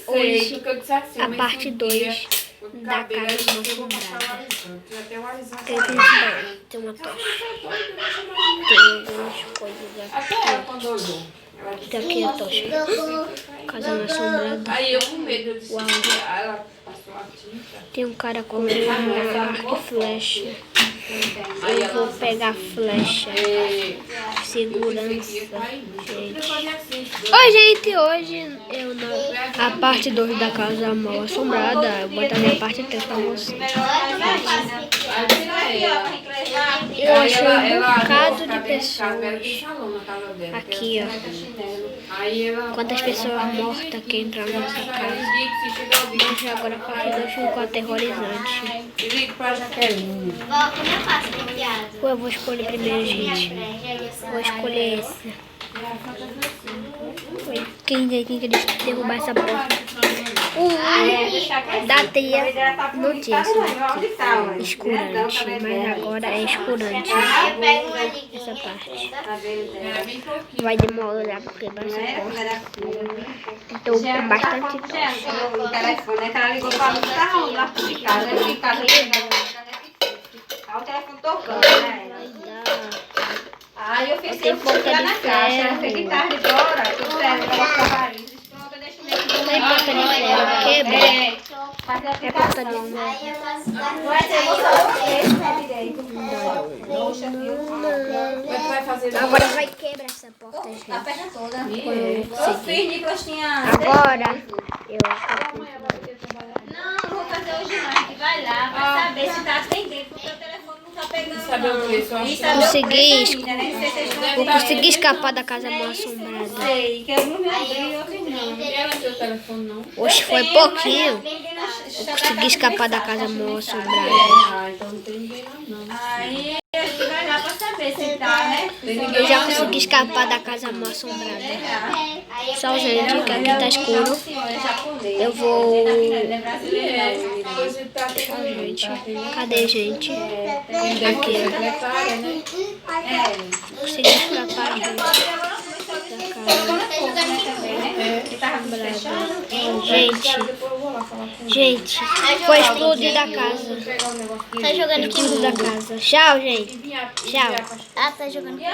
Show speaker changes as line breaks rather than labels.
hoje a parte 2 da casa mal-assombrada. Tem uma tocha. Tem algumas coisas aqui. Tá aqui a tocha. Casa mal-assombrada. Uau. Tem um cara com arco e flecha. Eu vou pegar a flecha. Segurança, gente. Oi, gente, hoje a parte 2 da casa mal-assombrada. Eu vou botar minha parte 3 pra vocês. Eu achei um bocado de pessoas aqui, ó. Quantas pessoas mortas que entraram nessa casa. Mas agora a parte 2 ficou aterrorizante. Eu vou escolher primeiro, gente. Vou escolher esse. Quem quer derrubar essa porta? Da teia não tinha escurante, mas agora é escurante. Essa parte. Vai demorar pra quebrar essa porta. Então com bastante tocha.
O telefone, ela ligou pra mim, tá onde? Lá de casa, de casa, o telefone tocando, né? Aí eu fiz tempo de na caixa, ela fez de tarde agora, tudo certo, ela ficava ali. Pronto, eu deixo mesmo.
Não é porta de ferro, quebra. É porta de ferro.
Vai ser você direito.
Agora vai quebrar essa porta, gente.
A perna toda. Eu fiz, Nicolas tinha...
Agora eu
Não vou fazer hoje não, a gente vai lá pra saber se tá atendendo, porque o telefone não tá pegando não.
vou conseguir escapar da casa mal-assombrada.
Sei, que eu não me abri, outros não.
Hoje foi pouquinho. Eu consegui escapar da casa mal-assombrada.
Aí a gente vai lá pra saber se tá, né?
Eu já consegui escapar da casa mal-assombrada. Só, gente, que aqui tá escuro. Eu vou... Gente, cadê, gente? Aqui. Consegui escapar, gente, foi explodir a casa. Tá jogando aqui da casa. Tchau, gente. Tchau.
Ah, tá jogando com